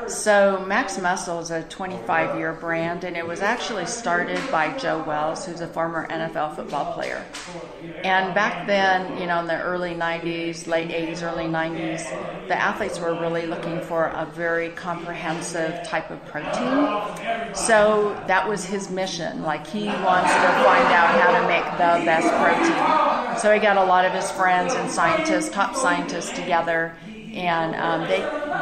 So Max Muscle is a 25-year brand, and it was actually started by Joe Wells, who's a former NFL football player. And back then, in the early 90s, late 80s, early 90s, the athletes were really looking for a very comprehensive type of protein. So that was his mission. Like, he wants to find out how to make the best protein. So he got a lot of his friends and scientists, top scientists together, and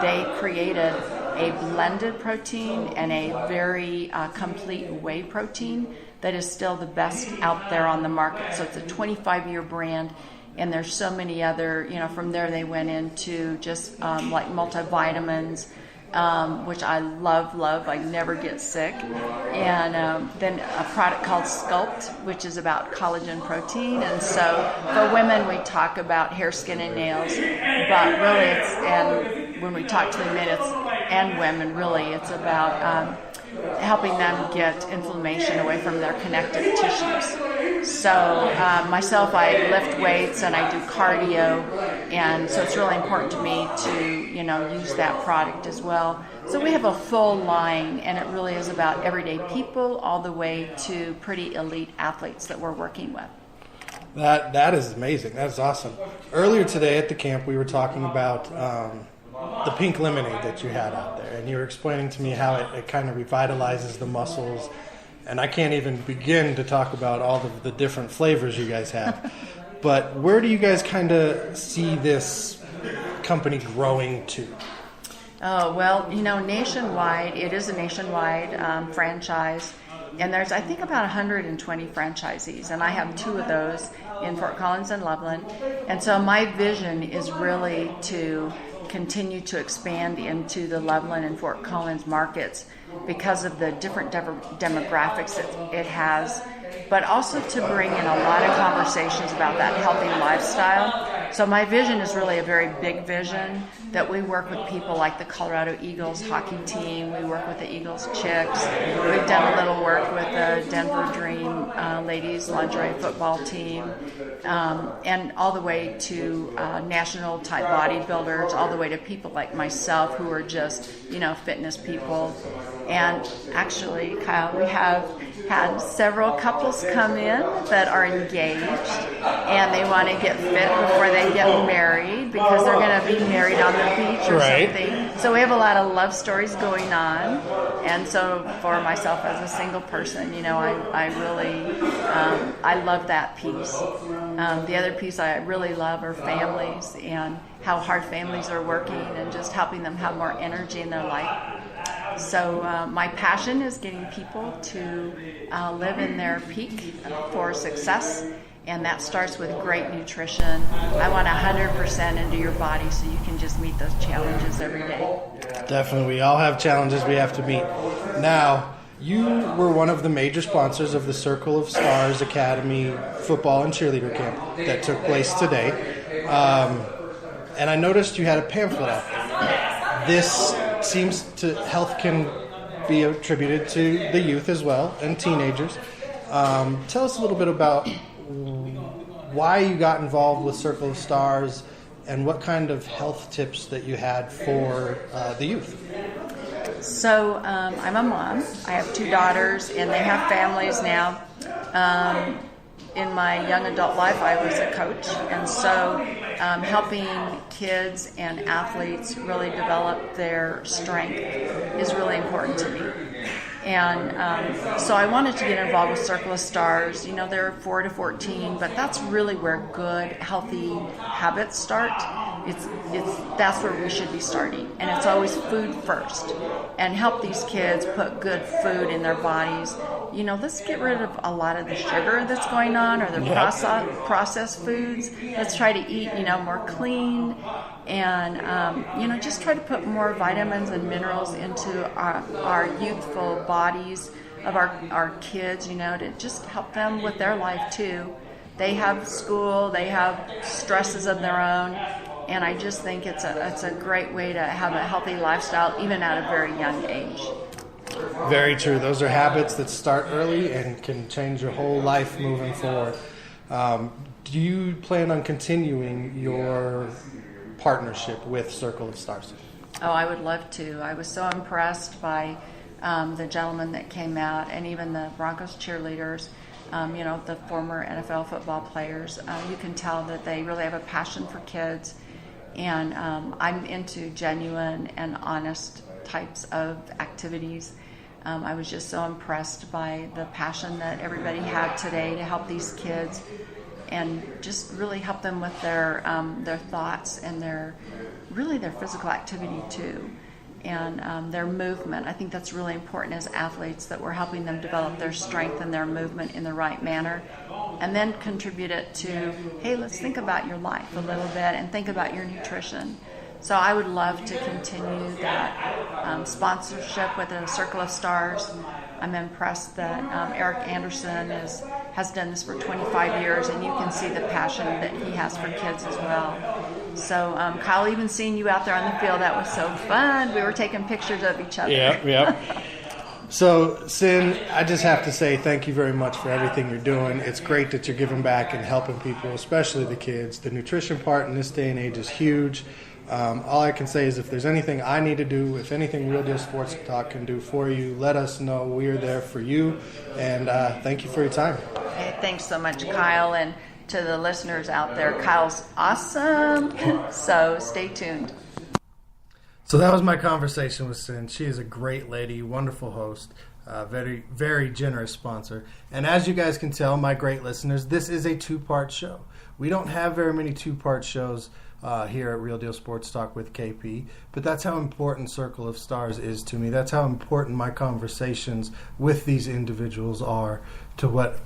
they created a blended protein and a very complete whey protein that is still the best out there on the market. So it's a 25-year brand, and there's so many other, from there they went into just like multivitamins, which I love. I never get sick. And then a product called Sculpt, which is about collagen protein. And so for women, we talk about hair, skin, and nails, but really and when we talk to the men and women, really it's about helping them get inflammation away from their connective tissues. So myself, I lift weights and I do cardio, and so it's really important to me to use that product as well. So we have a full line, and it really is about everyday people all the way to pretty elite athletes that we're working with. That is amazing. That's awesome. Earlier today at the camp, we were talking about the pink lemonade that you had out there, and you were explaining to me how it kind of revitalizes the muscles, and I can't even begin to talk about all of the different flavors you guys have. But where do you guys kind of see this company growing to? Oh, well, nationwide, it is a nationwide franchise, and there's, I think, about 120 franchisees, and I have 2 of those in Fort Collins and Loveland. And so my vision is really to continue to expand into the Loveland and Fort Collins markets because of the different demographics that it has, but also to bring in a lot of conversations about that healthy lifestyle. So my vision is really a very big vision, that we work with people like the Colorado Eagles hockey team, we work with the Eagles Chicks, we've done a little work with the Denver Dream ladies lingerie football team, and all the way to national type bodybuilders, all the way to people like myself who are just, fitness people. And actually, Kyle, we have had several couples come in that are engaged and they want to get fit before they get married because they're going to be married on the beach or something. So we have a lot of love stories going on. And so for myself as a single person, I really, I love that piece. The other piece I really love are families and how hard families are working and just helping them have more energy in their life. So my passion is getting people to live in their peak for success, and that starts with great nutrition. I want 100% into your body so you can just meet those challenges every day. Definitely. We all have challenges we have to meet. Now, you were one of the major sponsors of the Circle of Stars Academy football and cheerleader camp that took place today. And I noticed you had a pamphlet out there. This seems to health can be attributed to the youth as well and teenagers. Tell us a little bit about why you got involved with Circle of Stars and what kind of health tips that you had for the youth. So I'm a mom. I have 2 daughters, and they have families now. In my young adult life, I was a coach, and so helping kids and athletes really develop their strength is really important to me. And so I wanted to get involved with Circle of Stars. They're 4 to 14, but that's really where good, healthy habits start. That's where we should be starting, and it's always food first. And help these kids put good food in their bodies. Let's get rid of a lot of the sugar that's going on, or the processed foods. Let's try to eat, more clean, and just try to put more vitamins and minerals into our youthful bodies of our kids, to just help them with their life too. They have school, they have stresses of their own, and I just think it's a great way to have a healthy lifestyle, even at a very young age. Very true. Those are habits that start early and can change your whole life moving forward. Do you plan on continuing your partnership with Circle of Stars? Oh, I would love to. I was so impressed by the gentleman that came out, and even the Broncos cheerleaders, the former NFL football players. You can tell that they really have a passion for kids, and I'm into genuine and honest types of activities. I was just so impressed by the passion that everybody had today to help these kids and just really help them with their thoughts and their physical activity too, and their movement. I think that's really important as athletes, that we're helping them develop their strength and their movement in the right manner, and then contribute it to, hey, let's think about your life a little bit and think about your nutrition. So I would love to continue that sponsorship with the Circle of Stars. I'm impressed that Eric Anderson has done this for 25 years, and you can see the passion that he has for kids as well. So, Kyle, even seeing you out there on the field, that was so fun. We were taking pictures of each other. Yep. So, Cyn, I just have to say thank you very much for everything you're doing. It's great that you're giving back and helping people, especially the kids. The nutrition part in this day and age is huge. All I can say is if there's anything I need to do, if anything Real Deal Sports Talk can do for you, let us know. We're there for you. And thank you for your time. Hey, thanks so much, Kyle. And to the listeners out there, Kyle's awesome. So stay tuned. So that was my conversation with Cyn. She is a great lady, wonderful host, very, very generous sponsor. And as you guys can tell, my great listeners, this is a two-part show. We don't have very many two-part shows here at Real Deal Sports Talk with KP, but that's how important Circle of Stars is to me. That's how important my conversations with these individuals are to what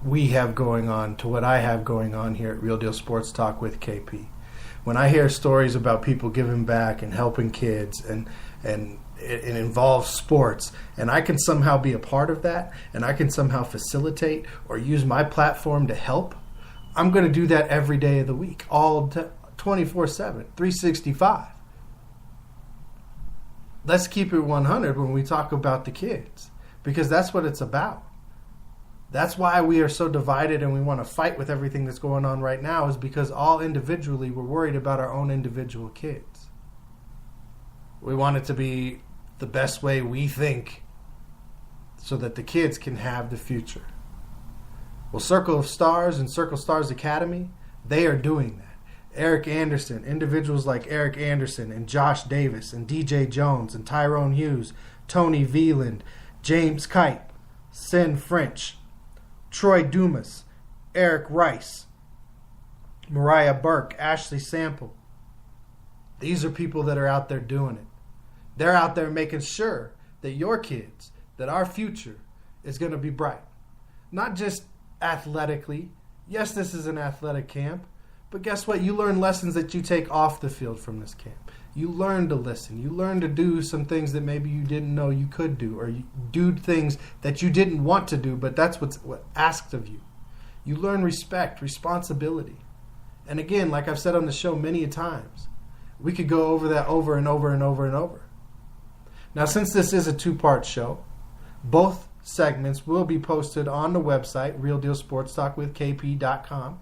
we have going on, to what I have going on here at Real Deal Sports Talk with KP. When I hear stories about people giving back and helping kids and it involves sports, and I can somehow be a part of that, and I can somehow facilitate or use my platform to help, I'm going to do that every day of the week, all 24/7, 365. Let's keep it 100 when we talk about the kids, because that's what it's about. That's why we are so divided and we want to fight with everything that's going on right now, is because all individually we're worried about our own individual kids. We want it to be the best way we think so that the kids can have the future. Well, Circle of Stars and Circle Stars Academy, they are doing that. Eric Anderson, individuals like Eric Anderson and Josh Davis and DJ Jones and Tyrone Hughes, Tony Veland, James Kite, Cyn French, Troy Dumas, Eric Rice, Mariah Burke, Ashley Sample. These are people that are out there doing it. They're out there making sure that your kids, that our future is going to be bright. Not just athletically. Yes, this is an athletic camp. But guess what? You learn lessons that you take off the field from this camp. You learn to listen. You learn to do some things that maybe you didn't know you could do, or you do things that you didn't want to do, but that's what's asked of you. You learn respect, responsibility. And again, like I've said on the show many a times, we could go over that over and over and over and over. Now, since this is a two-part show, both segments will be posted on the website, realdealsportstalkwithkp.com.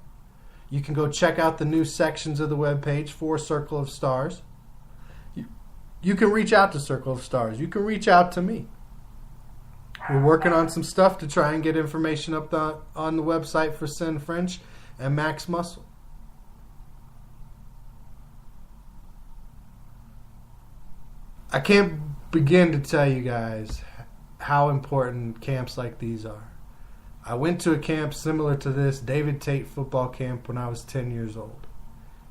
You can go check out the new sections of the webpage for Circle of Stars. You can reach out to Circle of Stars. You can reach out to me. We're working on some stuff to try and get information up on the website for Cyn French and Max Muscle. I can't begin to tell you guys how important camps like these are. I went to a camp similar to this, David Tate football camp, when I was 10 years old.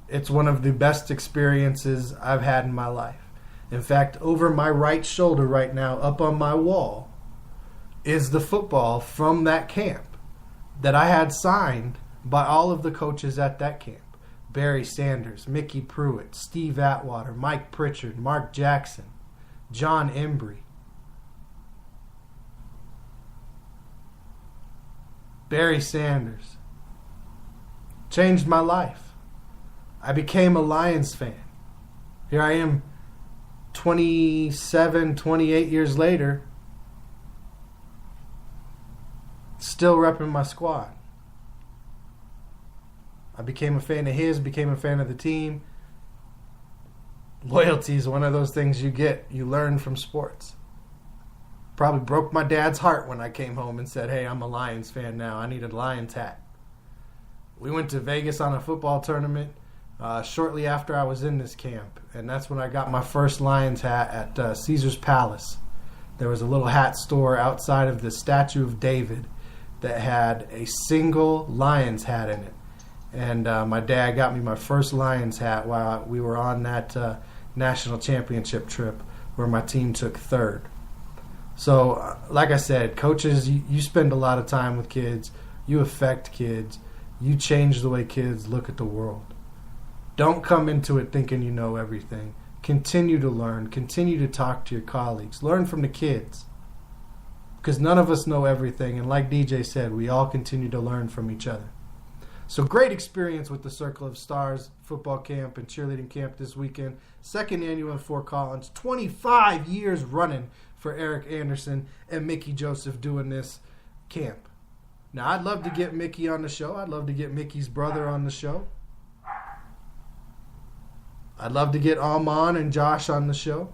It's one of the best experiences I've had in my life. In fact, over my right shoulder right now, up on my wall, is the football from that camp that I had signed by all of the coaches at that camp. Barry Sanders, Mickey Pruitt, Steve Atwater, Mike Pritchard, Mark Jackson, John Embry. Barry Sanders changed my life. I became a Lions fan. Here I am 27, 28 years later, still repping my squad. I became a fan of his, became a fan of the team. Loyalty is one of those things you learn from sports. Probably broke my dad's heart when I came home and said, hey, I'm a Lions fan now. I need a Lions hat. We went to Vegas on a football tournament shortly after I was in this camp. And that's when I got my first Lions hat at Caesar's Palace. There was a little hat store outside of the Statue of David that had a single Lions hat in it. And my dad got me my first Lions hat while we were on that national championship trip where my team took third. So, like I said, coaches, you spend a lot of time with kids. You affect kids. You change the way kids look at the world. Don't come into it thinking you know everything. Continue to learn. Continue to talk to your colleagues. Learn from the kids. Because none of us know everything. And like DJ said, we all continue to learn from each other. So great experience with the Circle of Stars football camp and cheerleading camp this weekend. Second annual in Fort Collins. 25 years running for Eric Anderson and Mickey Joseph doing this camp. Now, I'd love to get Mickey on the show. I'd love to get Mickey's brother on the show. I'd love to get Alman and Josh on the show.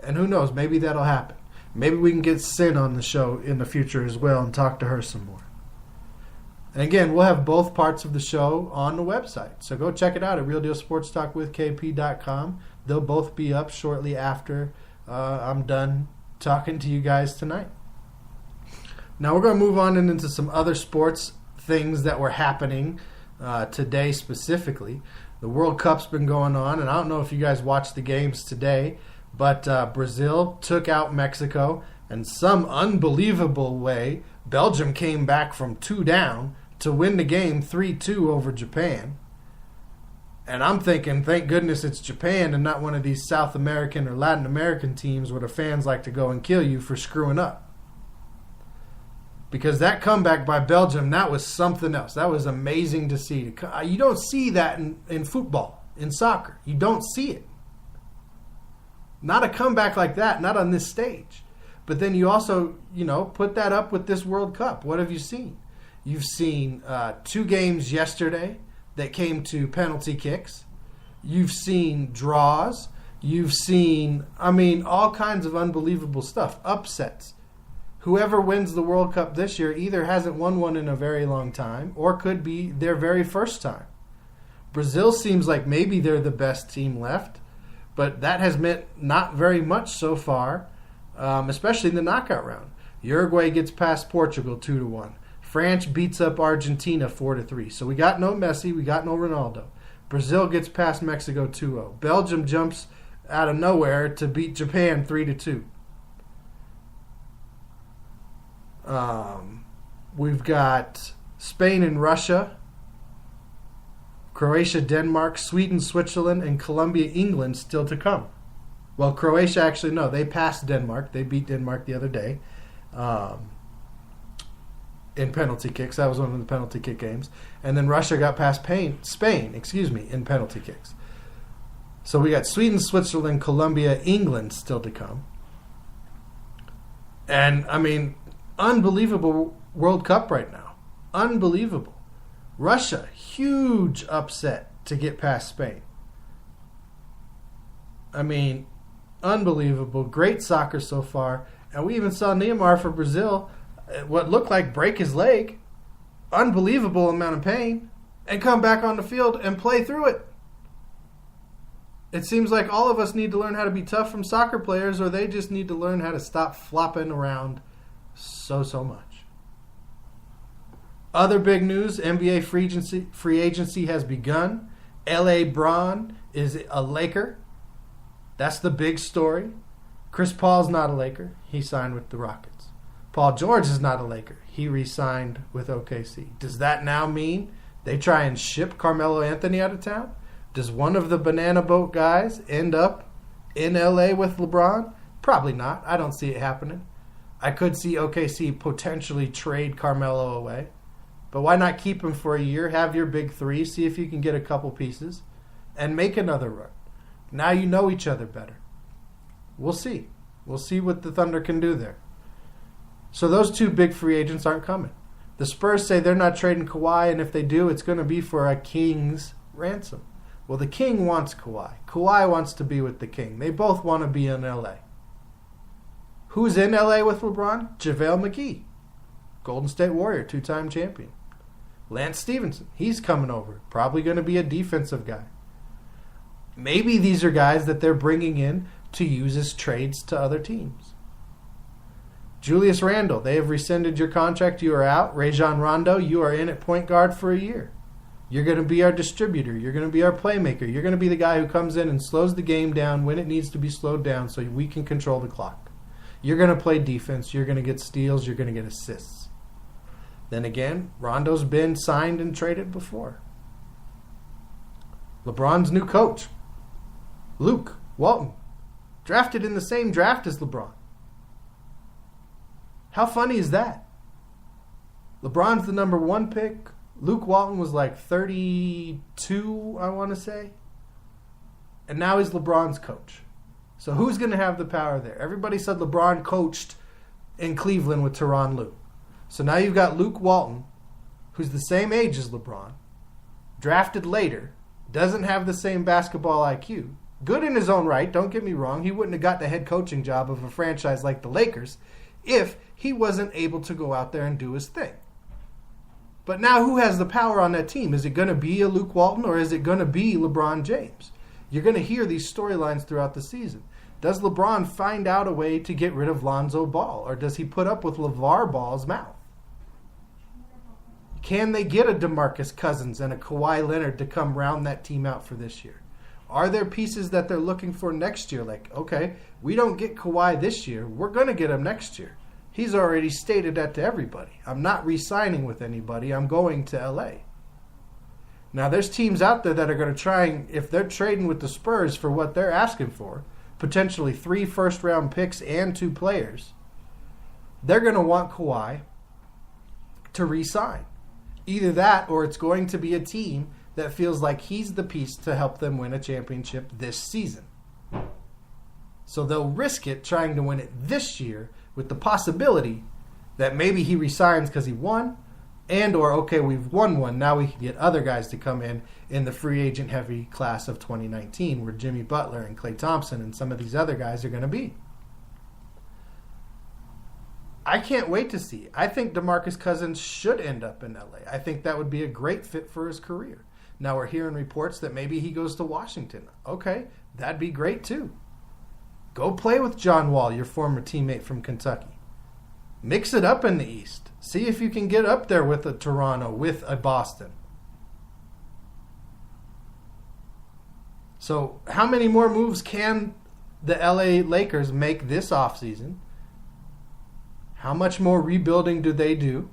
And who knows, maybe that'll happen. Maybe we can get Cyn on the show in the future as well and talk to her some more. And again, we'll have both parts of the show on the website. So go check it out at realdealsportstalkwithkp.com. They'll both be up shortly after I'm done talking to you guys tonight. Now we're going to move on into some other sports things that were happening today specifically. The World Cup's been going on, and I don't know if you guys watched the games today, but Brazil took out Mexico, and some unbelievable way, Belgium came back from 2 down to win the game 3-2 over Japan. And I'm thinking, thank goodness it's Japan and not one of these South American or Latin American teams where the fans like to go and kill you for screwing up. Because that comeback by Belgium, that was something else. That was amazing to see. You don't see that in football, in soccer. You don't see it. Not a comeback like that, not on this stage. But then you also, put that up with this World Cup. What have you seen? You've seen 2 games yesterday that came to penalty kicks. You've seen draws. You've seen, all kinds of unbelievable stuff. Upsets. Whoever wins the World Cup this year either hasn't won one in a very long time or could be their very first time. Brazil seems like maybe they're the best team left, but that has meant not very much so far, especially in the knockout round. Uruguay gets past Portugal 2-1. France beats up Argentina 4-3. So we got no Messi, we got no Ronaldo. Brazil gets past Mexico 2-0. Belgium jumps out of nowhere to beat Japan 3-2. We've got Spain and Russia, Croatia, Denmark, Sweden, Switzerland, and Colombia, England still to come. Well, Croatia actually, no, they passed Denmark. They beat Denmark the other day in penalty kicks. That was one of the penalty kick games. And then Russia got past Spain, in penalty kicks. So we got Sweden, Switzerland, Colombia, England still to come. And, unbelievable World Cup right now. Unbelievable. Russia, huge upset to get past Spain. Unbelievable. Great soccer so far. And we even saw Neymar for Brazil, what looked like break his leg. Unbelievable amount of pain. And come back on the field and play through it. It seems like all of us need to learn how to be tough from soccer players, or they just need to learn how to stop flopping around so much. Other big news, NBA free agency has begun. LA BRon is a Laker. That's the big story. Chris Paul's not a Laker. He signed with the Rockets. Paul George is not a Laker. He re-signed with OKC. Does that now mean they try and ship Carmelo Anthony out of town? Does one of the banana boat guys end up in LA with LeBron? Probably not. I don't see it happening. I could see OKC potentially trade Carmelo away. But why not keep him for a year, have your big 3, see if you can get a couple pieces, and make another run. Now you know each other better. We'll see. We'll see what the Thunder can do there. So those 2 big free agents aren't coming. The Spurs say they're not trading Kawhi, and if they do, it's going to be for a king's ransom. Well, the king wants Kawhi. Kawhi wants to be with the king. They both want to be in LA. Who's in LA with LeBron? JaVale McGee, Golden State Warrior, 2-time champion. Lance Stevenson, he's coming over. Probably going to be a defensive guy. Maybe these are guys that they're bringing in to use as trades to other teams. Julius Randle, they have rescinded your contract. You are out. Rajon Rondo, you are in at point guard for a year. You're going to be our distributor. You're going to be our playmaker. You're going to be the guy who comes in and slows the game down when it needs to be slowed down so we can control the clock. You're going to play defense. You're going to get steals. You're going to get assists. Then again, Rondo's been signed and traded before. LeBron's new coach, Luke Walton, drafted in the same draft as LeBron. How funny is that? LeBron's the number 1 pick. Luke Walton was like 32, I want to say. And now he's LeBron's coach. So who's going to have the power there? Everybody said LeBron coached in Cleveland with Tyronn Lue. So now you've got Luke Walton, who's the same age as LeBron, drafted later, doesn't have the same basketball IQ. Good in his own right, don't get me wrong. He wouldn't have got the head coaching job of a franchise like the Lakers if he wasn't able to go out there and do his thing. But now who has the power on that team? Is it going to be a Luke Walton or is it going to be LeBron James? You're going to hear these storylines throughout the season. Does LeBron find out a way to get rid of Lonzo Ball, or does he put up with LeVar Ball's mouth? Can they get a DeMarcus Cousins and a Kawhi Leonard to come round that team out for this year? Are there pieces that they're looking for next year? Like, okay, we don't get Kawhi this year. We're going to get him next year. He's already stated that to everybody. I'm not re-signing with anybody. I'm going to LA. Now, there's teams out there that are going to try, and if they're trading with the Spurs for what they're asking for, potentially 3 first-round picks and 2 players, they're going to want Kawhi to re-sign. Either that or it's going to be a team that feels like he's the piece to help them win a championship this season. So they'll risk it trying to win it this year with the possibility that maybe he resigns because he won, and or, okay, we've won one, now we can get other guys to come in the free agent heavy class of 2019 where Jimmy Butler and Klay Thompson and some of these other guys are going to be. I can't wait to see. I think DeMarcus Cousins should end up in LA. I think that would be a great fit for his career. Now we're hearing reports that maybe he goes to Washington. Okay, that'd be great too. Go play with John Wall, your former teammate from Kentucky. Mix it up in the East. See if you can get up there with a Toronto, with a Boston. So how many more moves can the LA Lakers make this offseason? How much more rebuilding do they do?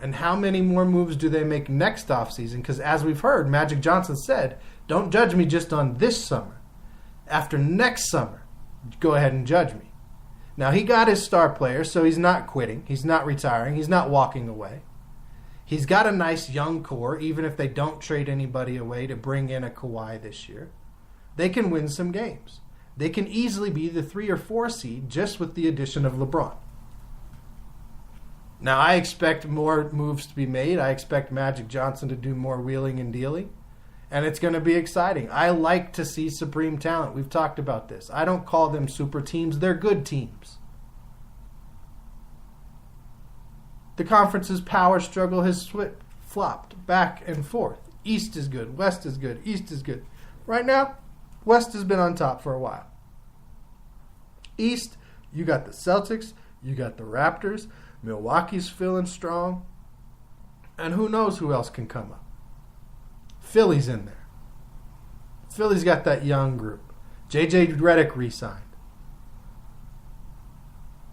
And how many more moves do they make next offseason? Because as we've heard, Magic Johnson said, don't judge me just on this summer. After next summer, go ahead and judge me. Now, he got his star player, so he's not quitting. He's not retiring. He's not walking away. He's got a nice young core, even if they don't trade anybody away to bring in a Kawhi this year. They can win some games. They can easily be the 3 or 4 seed just with the addition of LeBron. Now, I expect more moves to be made. I expect Magic Johnson to do more wheeling and dealing. And it's going to be exciting. I like to see supreme talent. We've talked about this. I don't call them super teams. They're good teams. The conference's power struggle has flopped back and forth. East is good. West is good. East is good. Right now, West has been on top for a while. East, you got the Celtics. You got the Raptors. Milwaukee's feeling strong. And who knows who else can come up. Philly's in there. Philly's got that young group. J.J. Redick re-signed.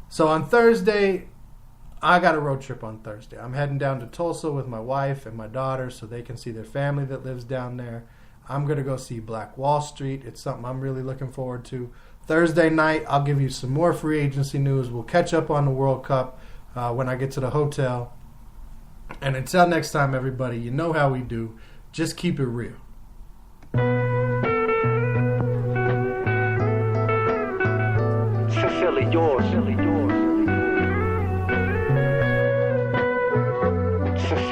So on Thursday, I got a road trip on Thursday. I'm heading down to Tulsa with my wife and my daughter so they can see their family that lives down there. I'm going to go see Black Wall Street. It's something I'm really looking forward to. Thursday night, I'll give you some more free agency news. We'll catch up on the World Cup when I get to the hotel. And until next time, everybody, you know how we do. Just keep it real. Sincerely yours. Sincerely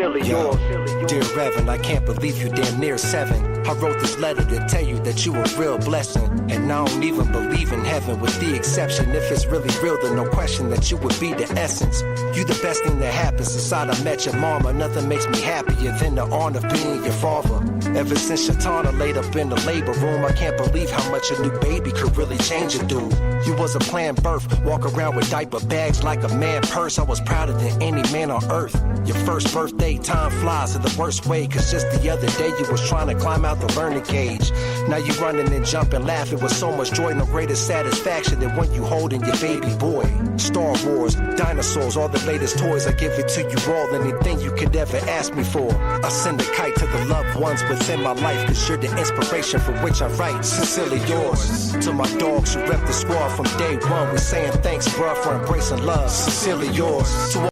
Sincerely yours. Dear Reverend, I can't believe you damn near 7. I wrote this letter to tell you that you a real blessing. And I don't even believe in heaven, with the exception, if it's really real, then no question that you would be the essence. You the best thing that happened since I met your mama. Nothing makes me happier than the honor of being your father. Ever since Shatana laid up in the labor room, I can't believe how much a new baby could really change a dude. You was a planned birth, walk around with diaper bags like a man purse. I was prouder than any man on earth. Your first birthday, time flies in the worst way, cause just the other day you was trying to climb out the learning cage. Now you running and jumping, laughing with so much joy, no greater satisfaction than when you holding your baby boy. Star Wars, dinosaurs, all the latest toys, I give it to you all, anything you could ever ask me for. I send a kite to the loved ones within my life, cause you're the inspiration for which I write. Sincerely yours. To my dogs who rep the squad from day one, we're saying thanks, bruh, for embracing love. Sincerely yours. To